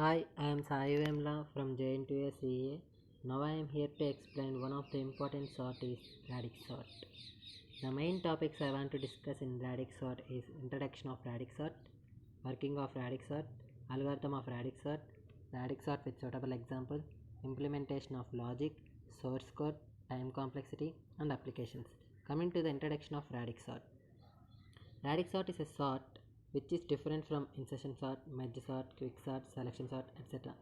Hi, I am Sai Vemla from JNTU CA. Now I am here to explain one of the important sort is radix sort. The main topics I want to discuss in radix sort is introduction of radix sort, working of radix sort, algorithm of radix sort with suitable example, implementation of logic, source code, time complexity and applications. Coming to the introduction of radix sort. Radix sort is a sort which is different from insertion sort, merge sort, quick sort, selection sort, etc.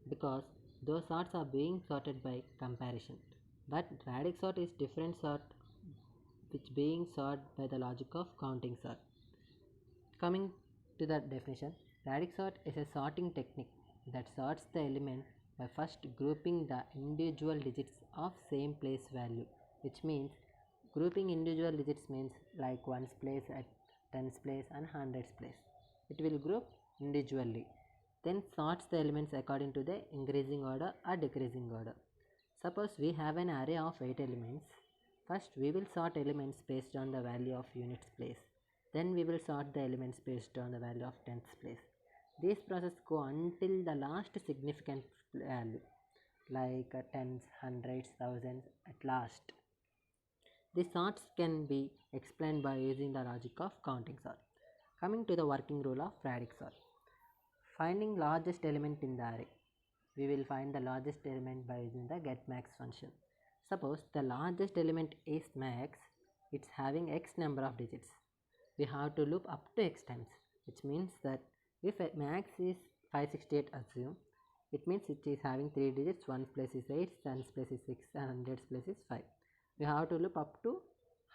because those sorts are being sorted by comparison. But radix sort is different sort which being sorted by the logic of counting sort. Coming to the definition, radix sort is a sorting technique that sorts the element by first grouping the individual digits of same place value, which means grouping individual digits means like ones place at tens place and hundreds place. It will group individually, then sorts the elements according to the increasing order or decreasing order. Suppose we have an array of 8 elements. First we will sort elements based on the value of units place. Then we will sort the elements based on the value of tenths place. This process go until the last significant value like tens, hundreds, thousands at last. The sorts can be explained by using the logic of counting sort. Coming to the working rule of radix sort. Finding largest element in the array. We will find the largest element by using the getMax function. Suppose the largest element is max, it's having x number of digits. We have to loop up to x times, which means that if max is 568 assume, it means it is having 3 digits, 1's place is 8, 10's place is 6 and 100's place is 5. We have to loop up to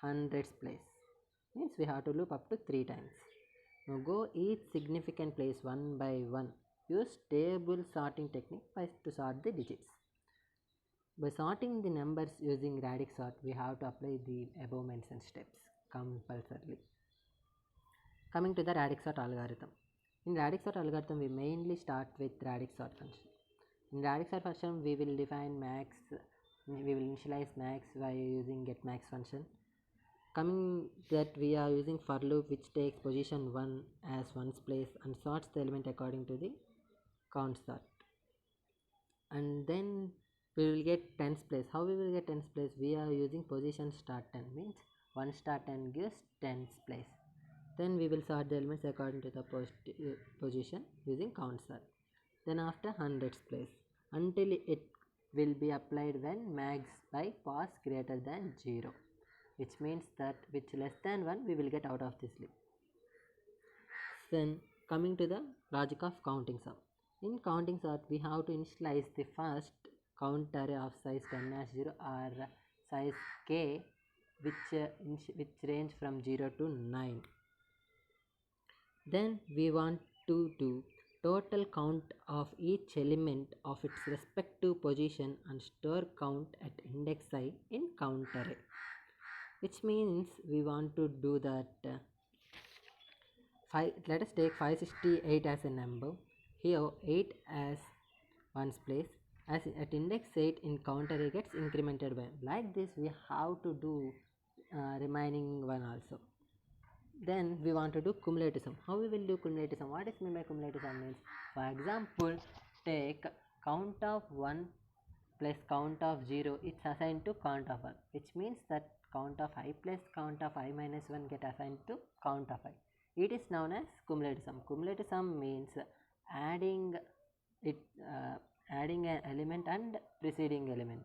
100's place, means we have to loop up to 3 times. Now go each significant place one by one. Use table sorting technique to sort the digits. By sorting the numbers using radix sort, we have to apply the above mentioned steps compulsorily. Coming to the radix sort algorithm. In radix sort algorithm, we mainly start with radix sort function. In radix sort function, we will define max, we will initialize max by using getMax function. Coming that we are using for loop which takes position 1 as 1's place and sorts the element according to the count sort. And then we will get 10's place. How we will get 10's place? We are using position start 10, means 1 start 10 gives 10's place. Then we will sort the elements according to the position using count sort. Then after 100's place until it will be applied when max by pass greater than 0, which means that which less than 1 we will get out of this loop. Then coming to the logic of counting sum. In counting sort, we have to initialize the first count array of size 10 as 0 or size k which range from 0 to 9. Then we want to do total count of each element of its respective position and store count at index I in count array, which means we want to do that let us take 568 as a number. Here 8 as 1's place, as at index 8 in count array gets incremented by 1. Like this we have to do remaining one also. Then we want to do cumulative sum. How we will do cumulative sum? What is meant by cumulative sum means, for example, take count of 1 plus count of 0, it's assigned to count of 1, which means that count of I plus count of I minus 1 get assigned to count of I. It is known as cumulative sum. Cumulative sum means adding an element and preceding element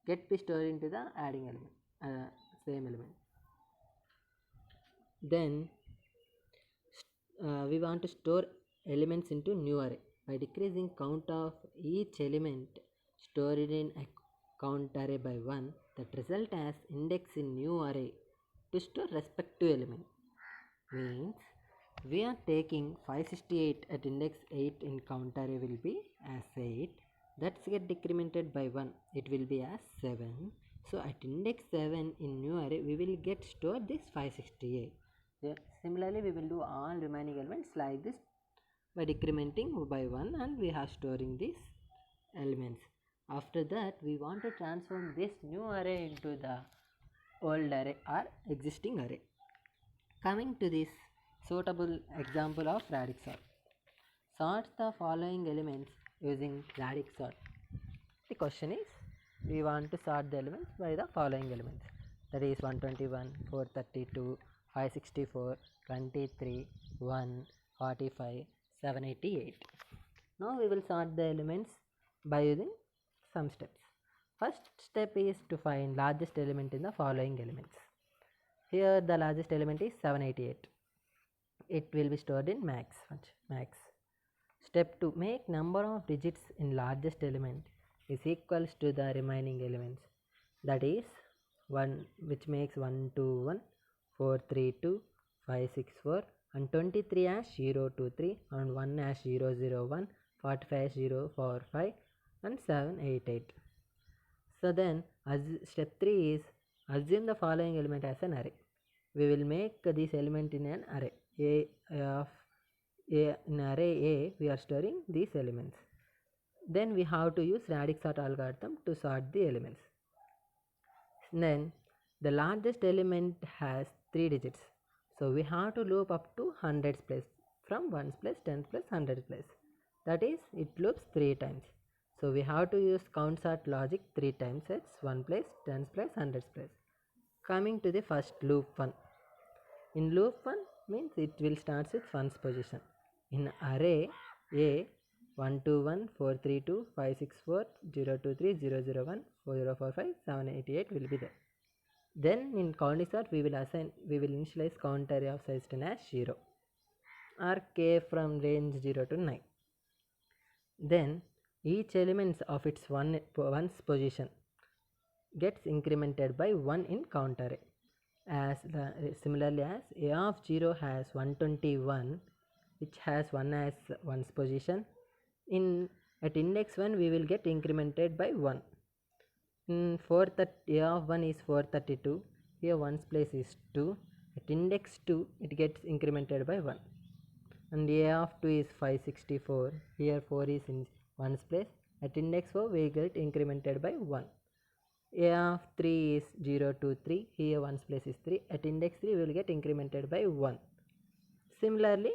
get be stored into the adding element, same element. Then we want to store elements into new array by decreasing count of each element stored in a count array by 1, that result as index in new array to store respective element. Means we are taking 568 at index 8 in count array will be as 8, that's get decremented by 1, it will be as 7. So at index 7 in new array we will get stored this 568. Similarly we will do all remaining elements like this by decrementing by 1 and we are storing these elements. After that we want to transform this new array into the old array or existing array. Coming to this suitable example of radix sort. Sort the following elements using radix sort. The question is, we want to sort the elements by the following elements, that is 121, 432, 564, 23, 1, 45, 788. Now we will sort the elements by using some steps. First step is to find largest element in the following elements. Here the largest element is 788. It will be stored in max. Step 2, make number of digits in largest element is equals to the remaining elements, that is 1, which makes 121, 432, 564 and 23 as 023 and 1 as 001, 45 as 045 and 788. So then step 3 is assume the following element as an array. We will make this element in an array. In array A we are storing these elements. Then we have to use radix sort algorithm to sort the elements. Then the largest element has 3 digits, so we have to loop up to hundreds place, from ones place, tens place, hundreds place. That is, it loops 3 times. So we have to use count sort logic 3 times. It's 1 place, tens place, hundreds place. Coming to the first loop 1. In loop 1 means it will start with ones position. In array A, 121, 432, 564, 023, 001, 4045, 788 will be there. Then in counting sort we will initialize count array of size 10 as 0 or k from range 0 to 9. Then each element of its one's position gets incremented by 1 in count array. Similarly as a of 0 has 121, which has 1 as one's position. At index 1 we will get incremented by 1. A of 1 is 432, here 1's place is 2. At index 2 it gets incremented by 1. And A of 2 is 564, here 4 is in 1's place. At index 4 we get incremented by 1. A of 3 is 023, here 1's place is 3. At index 3 we will get incremented by 1. Similarly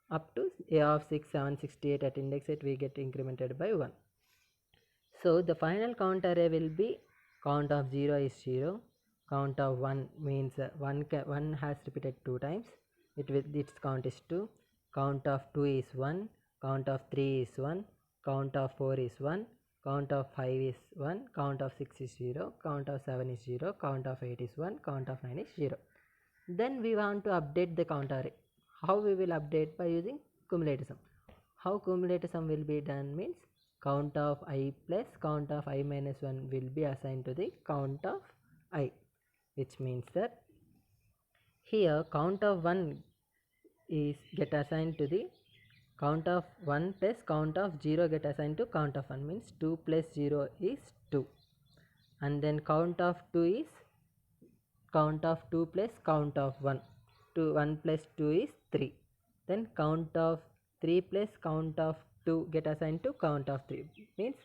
up to A of 6, 768, at index 8 we get incremented by 1. So the final count array will be count of 0 is 0, count of 1 means 1 has repeated 2 times, its count is 2, count of 2 is 1, count of 3 is 1, count of 4 is 1, count of 5 is 1, count of 6 is 0, count of 7 is 0, count of 8 is 1, count of 9 is 0. Then we want to update the count array. How we will update? By using cumulative sum. How cumulative sum will be done means count of I plus count of I minus 1 will be assigned to the count of I, which means that here count of 1 is get assigned to the count of 1 plus count of 0 get assigned to count of 1, means 2 plus 0 is 2, and then count of 2 is count of 2 plus count of 1, 1 plus 2 is 3, then count of 3 plus count of 2 get assigned to count of 3, means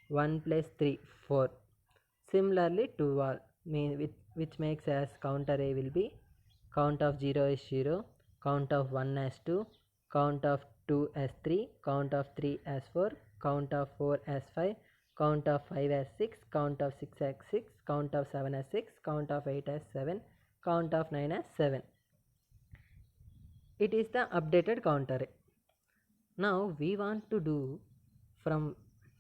1 plus 3, 4. Similarly to all, which makes as count array will be count of 0 is 0, count of 1 as 2, count of 2 as 3, count of 3 as 4, count of 4 as 5, count of 5 as 6, count of 6 as 6, count of 7 as 6, count of 8 as 7, count of 9 as 7. It is the updated count array. Now we want to do from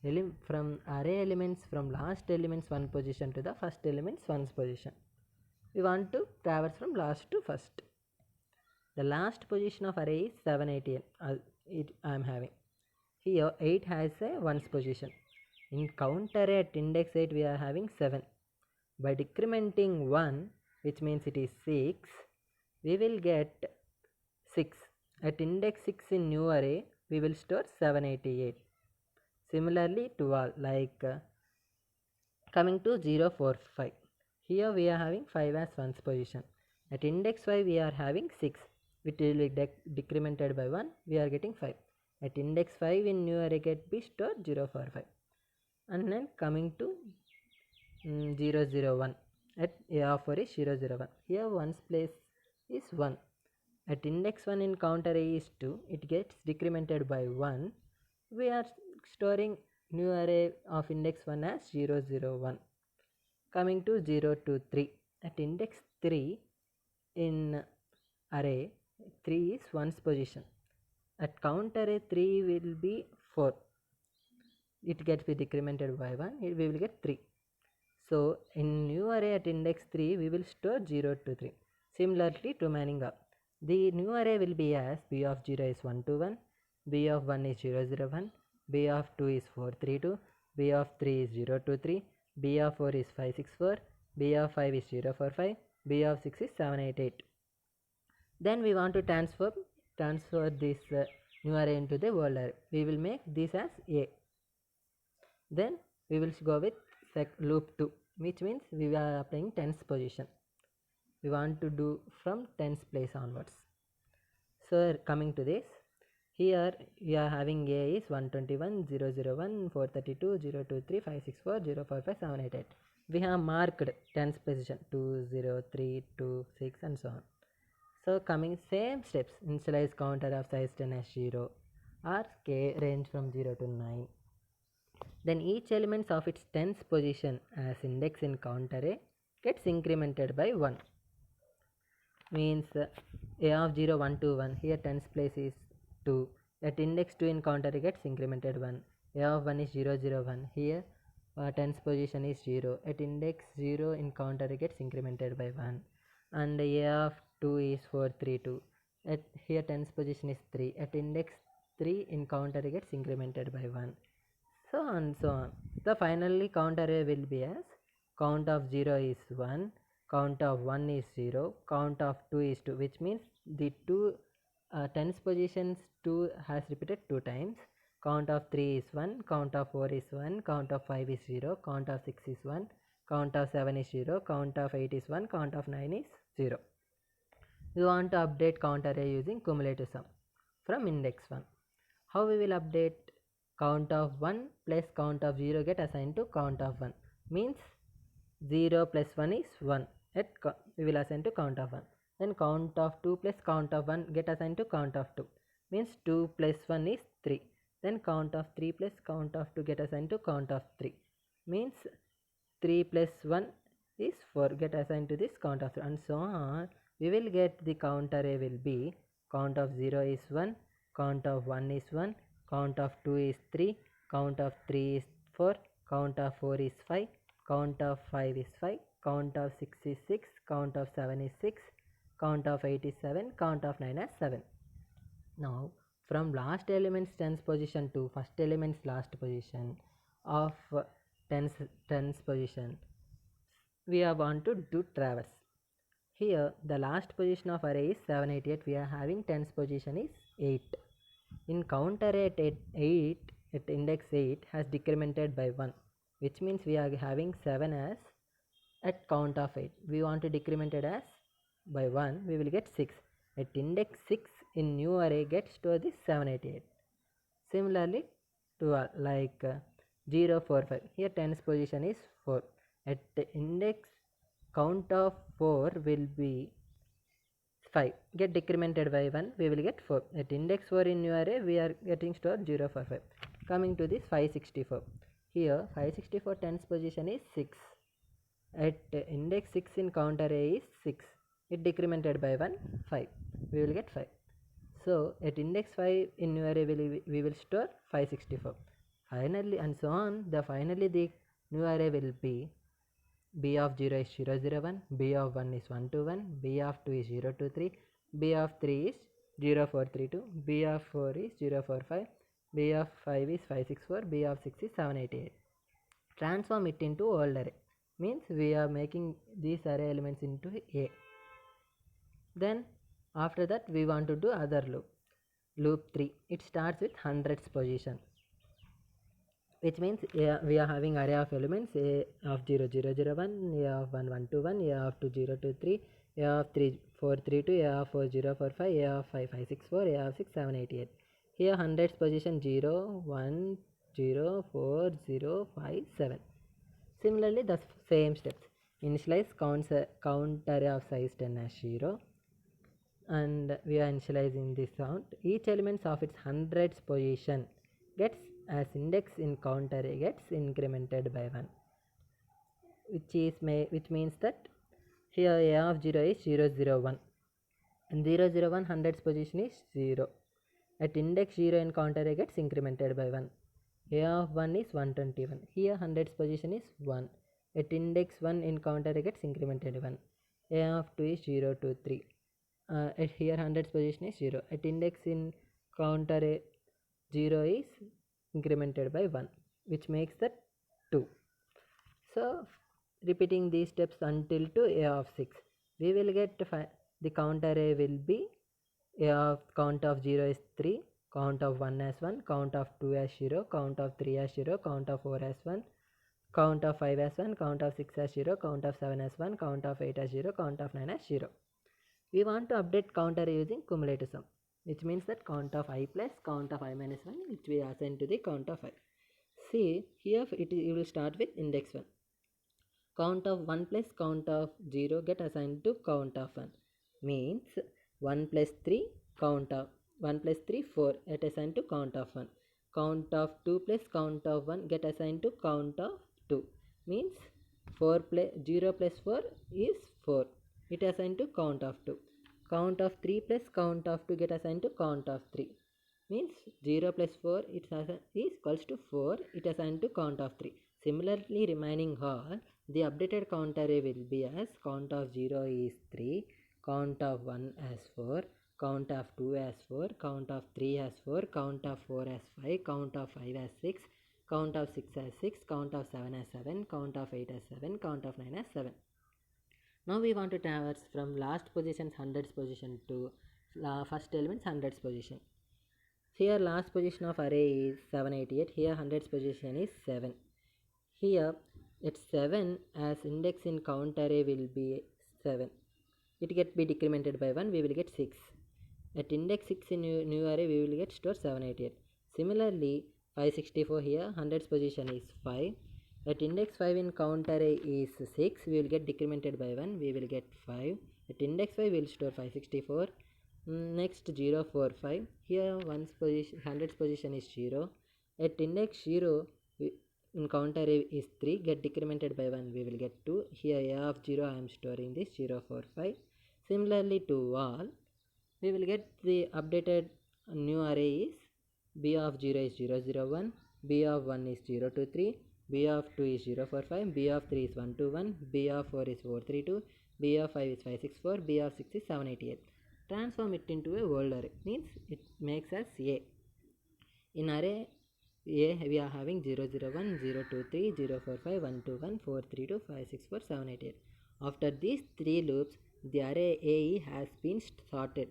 array elements from last elements 1 position to the first elements 1's position. We want to traverse from last to first. The last position of array is 788. I am having. Here 8 has a 1's position. In count array at index 8 we are having 7. By decrementing 1, which means it is 6, we will get 6. At index 6 in new array we will store 788. Similarly to all, like coming to 045. Here we are having 5 as 1's position. At index 5 we are having 6, which will be decremented by 1, we are getting 5. At index 5 in new array get be stored 045. And then coming to 001. At A of 4 is 001. Here 1's place is 1. At index 1 in count array is 2, it gets decremented by 1. We are storing new array of index 1 as 0, 0, 1. Coming to 0 to 3. At index 3 in array, 3 is 1's position. At count array 3 will be 4. It gets be decremented by 1, we will get 3. So in new array at index 3 we will store 0 to 3. Similarly to manning up, the new array will be as b of 0 is 1 to 1, b of 1 is 0, 0, 1, b of 2 is 4, 3, 2, b of 3 is 0, 2, 3, b of 4 is 5, 6, 4, b of 5 is 0, 4, 5, b of 6 is 7, 8, 8. Then we want to transfer this new array into the old array. We will make this as a. Then we will go with loop 2, which means we are applying tens position. We want to do from tens place onwards. So coming to this, here we are having a is 121, 001, 432, 023, 564, 045, 788. We have marked tens position 2, 0, 3, 2, 6 and so on. So coming same steps, initialize counter of size 10 as 0 or k range from 0 to 9. Then each element of its tens position as index in count array gets incremented by 1. Means a of 0, 1 to 1, here tens place is 2. At index 2 in count array gets incremented 1. A of 1 is 0, 0, 1, here tens position is 0. At index 0 in count array gets incremented by 1. And a of 2 is 4, 3, 2. At here tens position is 3. At index 3 in count array gets incremented by 1. So on so on. The finally count array will be as count of 0 is 1, count of 1 is 0, count of 2 is 2, which means the two tens positions 2 has repeated 2 times. Count of 3 is 1, count of 4 is 1, count of 5 is 0, count of 6 is 1, count of 7 is 0, count of 8 is 1, count of 9 is 0. We want to update count array using cumulative sum from index 1. How we will update? Count of 1 plus count of 0 get assigned to count of 1. Means 0 plus 1 is 1. We will assign to count of 1. Then count of 2 plus count of 1 get assigned to count of 2. Means 2 plus 1 is 3. Then count of 3 plus count of 2 get assigned to count of 3. Means 3 plus 1 is 4 get assigned to this count of 3. And so on. We will get the count array will be count of 0 is 1, count of 1 is 1, count of 2 is 3, count of 3 is 4, count of 4 is 5, count of 5 is 5, count of 6 is 6, count of 7 is 6, count of 8 is 7, count of 9 is 7. Now from last element's tens position to first element's last position of tens position, we are want to do traverse. Here the last position of array is 788, we are having tens position is 8. In count array at 8, at index 8 has decremented by 1, which means we are having 7 as at count of 8. We want to decrement it as by 1, we will get 6. At index 6 in new array gets stored this 788. Similarly to 0, 4, 5. Here tens position is 4. At the index count of 4 will be 5. Get decremented by 1, we will get 4. At index 4 in new array, we are getting stored 0, 4, 5. Coming to this 564. Here 564 tens position is 6. At index 6 in count array is 6. It decremented by 1, 5. We will get 5. So at index 5 in new array we will store 564. Finally and so on. Finally the new array will be b of 0 is 0, 0, 1, b of 1 is 1 to 1, b of 2 is 0 to 3, b of 3 is 0, 4, 3, 2, b of 4 is 0, 4, 5, b of 5 is 5, 6, 4, b of 6 is 7, 8, 8. Transform it into old array. Means we are making these array elements into A. Then after that we want to do other loop. Loop 3. It starts with hundreds position, which means we are having array of elements a of 0, 0, 0, 1, a of 1, 1, 2, 1, a of 2, 0, 2, 3, a of 3, 4, 3, 2, a of 4, 0, 4, 5, a of 5, 5, 6, 4, a of 6, 7, 8, 8. Here hundreds position 0, 1, 0, 4, 0, 5, 7. Similarly the same steps. Initialize count array of size 10 as 0. and we are initializing this count. Each element of its hundreds position gets as index in count array gets incremented by 1, which means that here a of 0 is 0 0 1 and 0 0 1 hundreds position is 0. At index 0 in count array gets incremented by 1. A of 1 is 121. Here hundreds position is 1. At index 1 in count array gets incremented 1. A of 2 is 0 2 3. At here hundreds position is 0. At index in count array 0 is incremented by 1, which makes that 2. So repeating these steps until to a of 6, we will get the count array will be a of count of 0 is 3, count of 1 as 1, count of 2 as 0, count of 3 as 0, count of 4 as 1, count of 5 as 1, count of 6 as 0, count of 7 as 1, count of 8 as 0, count of 9 as 0. We want to update count array using cumulative sum, which means that count of I plus count of I minus 1, which we assign to the count of I. See, here you will start with index 1. Count of 1 plus count of 0 get assigned to count of 1, means 1 plus 3 count of 1 plus 3 4 get assigned to count of 1. Count of 2 plus count of 1 get assigned to count of 2, means 4 plus 0 plus 4 is 4, it assigned to count of 2. Count of 3 plus count of 2 get assigned to count of 3, means 0 plus 4 is equals to 4, it assigned to count of 3. Similarly, remaining all, the updated count array will be as count of 0 is 3, count of 1 as 4, count of 2 as 4, count of 3 as 4, count of 4 as 5, count of 5 as 6, count of 6 as 6, count of 7 as 7, count of 8 as 7, count of 9 as 7. Now we want to traverse from last position's hundreds position to first element's hundreds position. Here last position of array is 788, here hundreds position is 7. Here at 7 as index in count array will be 7. It get be decremented by 1, we will get 6. At index 6 in new array we will get store 788. Similarly 564 here hundreds position is 5. At index 5 in count array is 6, we will get decremented by 1, we will get 5. At index 5 we will store 564. Next 0 4 5, here one's position hundreds position is 0. At index 0 in count array is 3, get decremented by 1, we will get 2. Here a of 0 I am storing this 0 4 5. Similarly to all, we will get the updated new array is b of 0 is 0 0 1, b of 1 is 0 2 3, b of 2 is 0 4 5, b of 3 is 1 2 1, b of 4 is 4 3 2, b of 5 is 5 6 4, b of 6 is 7 88. Transform it into a whole array, means it makes us a. In array A we are having 0 0 1, 0 2 3, 0 4 5, 1 2 1, 4 3 2, 5 6 4, 7 8 8. After these 3 loops, the array AE has been sorted.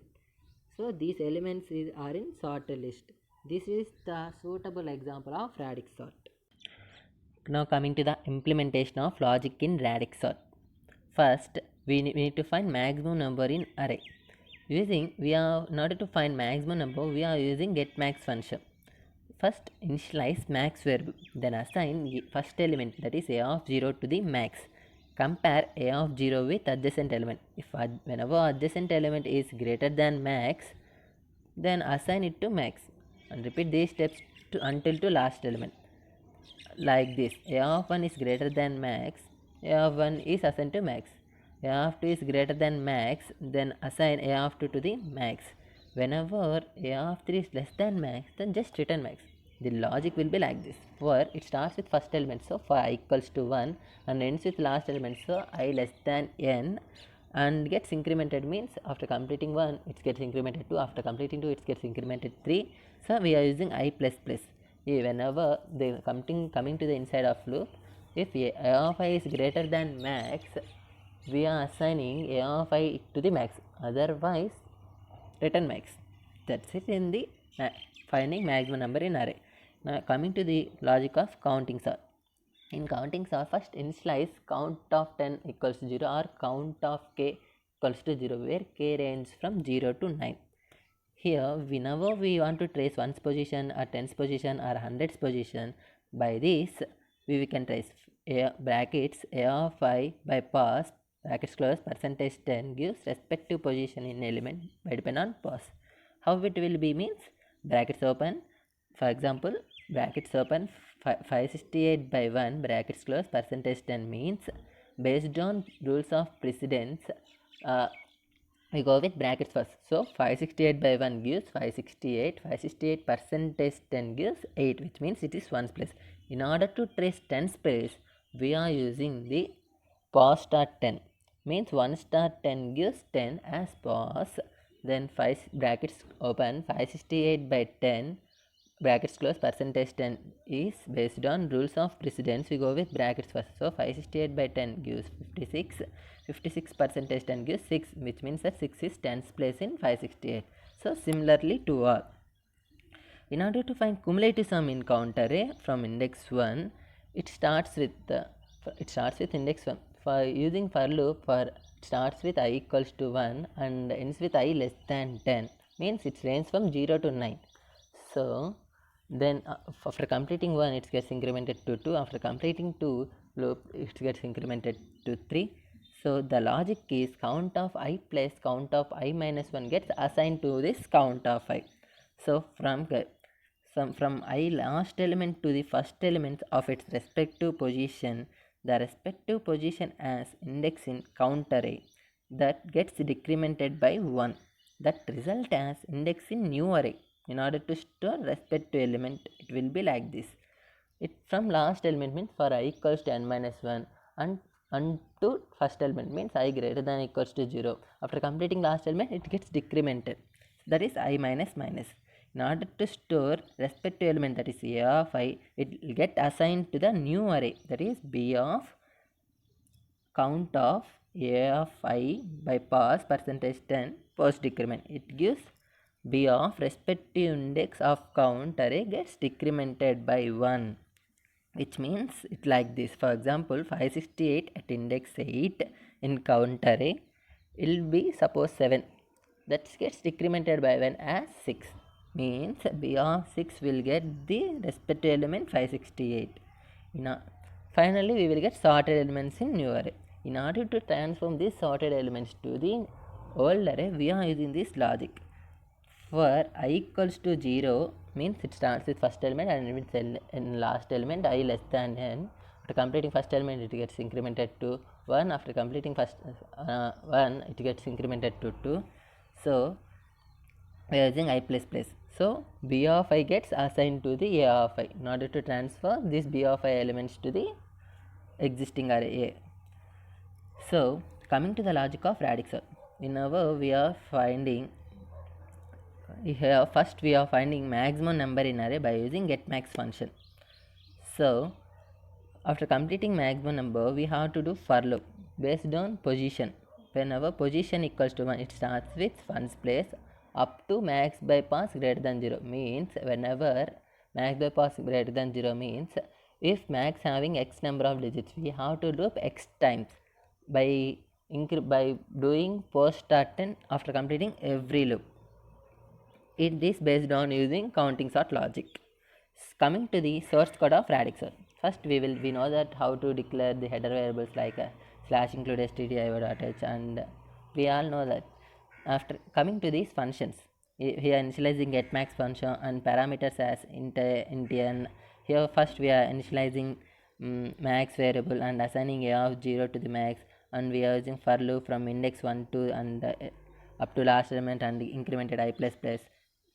So these elements are in sorted list. This is the suitable example of radix sort. Now coming to the implementation of logic in radix sort. First, we need to find maximum number in array. In order to find maximum number, we are using getMax function. First, initialize max variable, then assign first element, that is a of 0 to the max. Compare a of 0 with adjacent element. Whenever adjacent element is greater than max, then assign it to max, and repeat these steps until to last element. Like this, a of 1 is greater than max, a of 1 is assigned to max. A of 2 is greater than max, then assign a of 2 to the max. Whenever a of 3 is less than max, then just return max. The logic will be like this. For it starts with first element, so for I equals to 1, and ends with last element, so I less than n, and gets incremented, means after completing 1 it gets incremented 2, after completing 2 it gets incremented 3. So we are using I plus plus. Whenever they coming to the inside of loop, if a of I is greater than max, we are assigning a of I to the max, otherwise return max. That's it in the finding maximum number in array. Now coming to the logic of counting sort. In counting sort, first initialize count of 10 equals to 0 or count of k equals to 0, where k ranges from 0 to 9. Here, whenever we want to trace 1's position or 10's position or 100's position, by this we can trace brackets a of I by pass brackets close percentage 10 gives respective position in element by depend on pos. How it will be means brackets open, for example brackets open 568 by 1 brackets close percentage 10 means based on rules of precedence we go with brackets first. So 568 by 1 gives 568. 568 percentage 10 gives 8, which means it is 1's place. In order to trace 10's place, we are using the pos star 10. Means 1 star 10 gives 10 as pos. Then 5 brackets open 568 by 10 brackets close percentage 10 is based on rules of precedence. We go with brackets first. So 568 by 10 gives 56. 56 percentage 10 gives 6, which means that 6 is 10's place in 568. So similarly to all. In order to find cumulative sum in counter A from index 1, it starts with index 1. For using for loop, it starts with I equals to 1 and ends with I less than 10, means it ranges from 0 to 9. So then after completing 1 it gets incremented to 2, after completing 2 loop it gets incremented to 3. So the logic is count of I plus count of I minus 1 gets assigned to this count of I. So from I last element to the first element of its respective position, the respective position as index in counter A that gets decremented by 1, that result as index in new array. In order to store respective element, it will be like this. It from last element means for I equals to n minus 1 and to first element means I greater than equals to 0. After completing last element, it gets decremented. That is I minus minus. In order to store respective element, that is A of I, it will get assigned to the new array, that is B of count of A of I by pos percentage 10 post decrement. It gives B of respective index of count array gets decremented by 1, which means it like this. For example, 568 at index 8 in count array will be suppose 7, that gets decremented by 1 as 6, means B of 6 will get the respective element 568. Finally we will get sorted elements in new array. In order to transform these sorted elements to the old array, we are using this logic. For I equals to 0 means it starts with first element and ends in last element I less than n. After completing first element, it gets incremented to 1. After completing first 1, it gets incremented to 2. So we are using I plus plus. So B of I gets assigned to the A of I in order to transfer these B of I elements to the existing array A. So coming to the logic of radix sort. In our we are finding here first we are finding maximum number in array by using getMax function. So after completing maximum number, we have to do for loop based on position. Whenever position equals to 1, it starts with 1's place up to max by pos greater than 0, means whenever max by pos greater than 0 means if max having x number of digits, we have to loop x times by doing post start 10 after completing every loop. It is based on using counting sort logic. Coming to the source code of radix sort. First we know that how to declare the header variables like slash include stdio.h, and we all know that. After coming to these functions, here initializing getMax function and parameters as int n. Here first we are initializing max variable and assigning a of 0 to the max, and we are using for loop from index 1 to and up to last element and incremented I plus plus.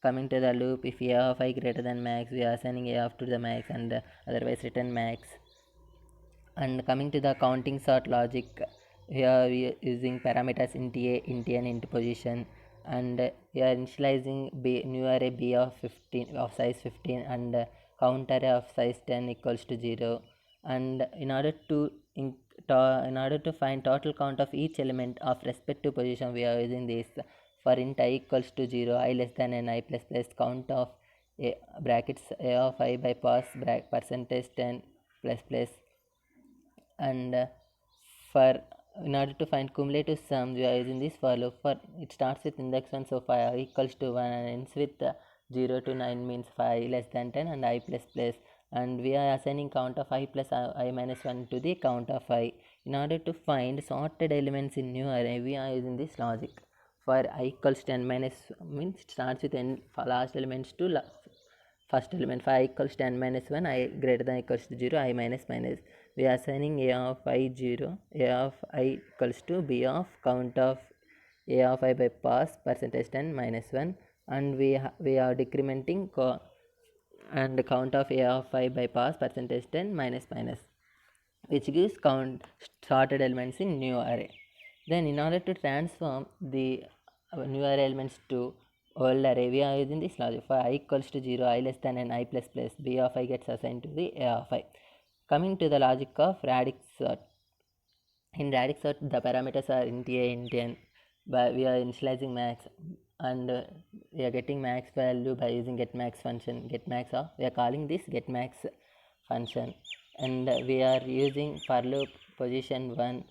Coming to the loop, if A of I greater than max, we are assigning A of to the max and otherwise return max. And coming to the counting sort logic, here we are using parameters int A, int n, int position, and we are initializing new array B of 15 of size 15 and count array of size 10 equals to 0. And in order to find total count of each element of respective position, we are using this for int I equals to 0, I less than n, I plus plus count of a brackets A of I by pos percentage 10 plus plus. And for in order to find cumulative sum, we are using this for loop. For it starts with index 1, so 5 equals to 1 and ends with 0 to 9 means 5 less than 10 and I plus plus, and we are assigning count of I plus I minus 1 to the count of I. In order to find sorted elements in new array, we are using this logic. For I equals to n minus means it starts with n for last elements to first element. For I equals to n minus 1, I greater than equals to 0, I minus minus. We are assigning a of I 0, a of I equals to b of count of a of I by pass percentage 10 minus 1, and we are decrementing and count of a of I by pass percentage 10 minus minus, which gives count sorted elements in new array. Then in order to transform the new array elements to old array, we are using this logic. For I equals to 0, I less than n, I plus plus, b of I gets assigned to the a of I. Coming to the logic of radix sort. In radix sort, the parameters are int a, int n, but we are initializing max, and we are getting max value by using getMax function. GetMax of, we are calling this getMax function, and we are using for loop position 1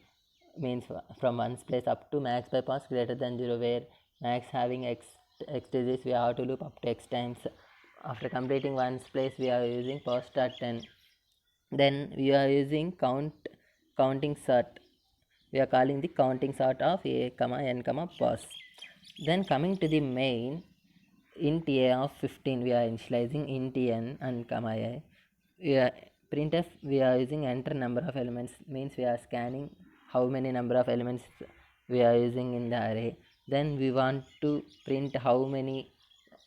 means from 1's place up to max by pass greater than 0, where max having x digits, we have to loop up to x times. After completing 1's place, we are using pass start 10. Then we are using counting sort. We are calling the counting sort of a comma n comma pass. Then coming to the main, int a of 15, we are initializing int n and comma a. Printf, we are using enter number of elements, means we are scanning how many number of elements we are using in the array. Then we want to print how many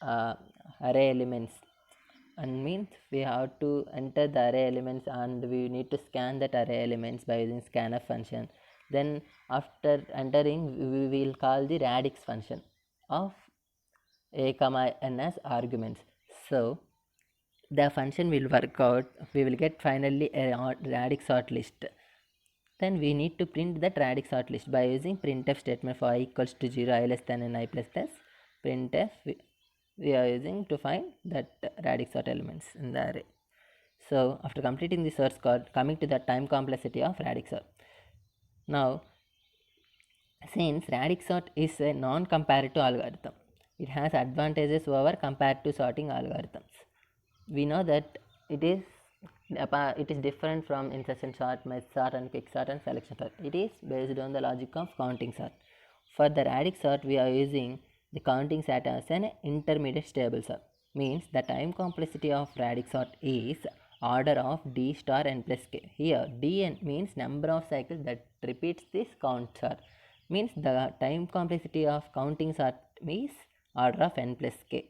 array elements, and means we have to enter the array elements, and we need to scan that array elements by using scanf function. Then after entering, we will call the radix function of a comma n as arguments. So the function will work out, we will get finally a radix sort list. Then we need to print that radix sort list by using printf statement. For I equals to 0, I less than n, I plus plus, printf we are using to find that radix sort elements in the array. So after completing the search code, coming to the time complexity of radix sort. Now, since radix sort is a non-comparative algorithm, it has advantages over comparative sorting algorithms. We know that it is different from insertion sort, merge sort, and quick sort, and selection sort. It is based on the logic of counting sort. For the radix sort, we are using the counting sort as an intermediate stable sort. Means the time complexity of radix sort is order of d star n plus k. Here dn means number of cycles that repeats this count sort. Means the time complexity of counting sort is order of n plus k.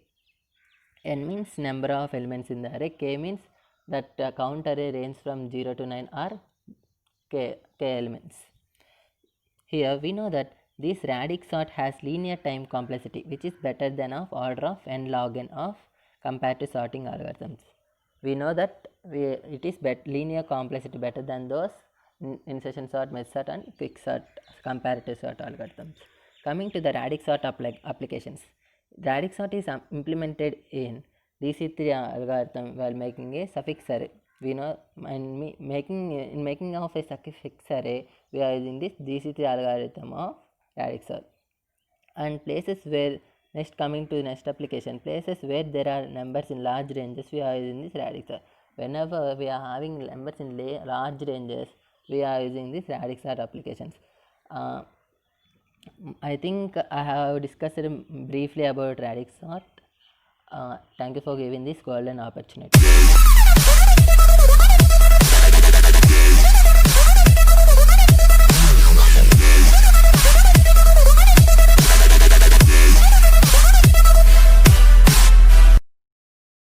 N means number of elements in the array. K means that count array range from 0 to 9 are k elements. Here we know that this radix sort has linear time complexity, which is better than of order of n log n of compared to sorting algorithms. We know that it is linear complexity better than those insertion sort, merge sort, and quick sort comparative sort algorithms. Coming to the radix sort applications. Radix sort is implemented in DC3 algorithm while making a suffix array. We know in making of a suffix array, we are using this DC3 algorithm of radix sort. And places where coming to next application, places where there are numbers in large ranges, we are using this radix sort. Whenever we are having numbers in large ranges, we are using this radix sort applications. I think I have discussed briefly about radix sort. Thank you for giving this golden opportunity.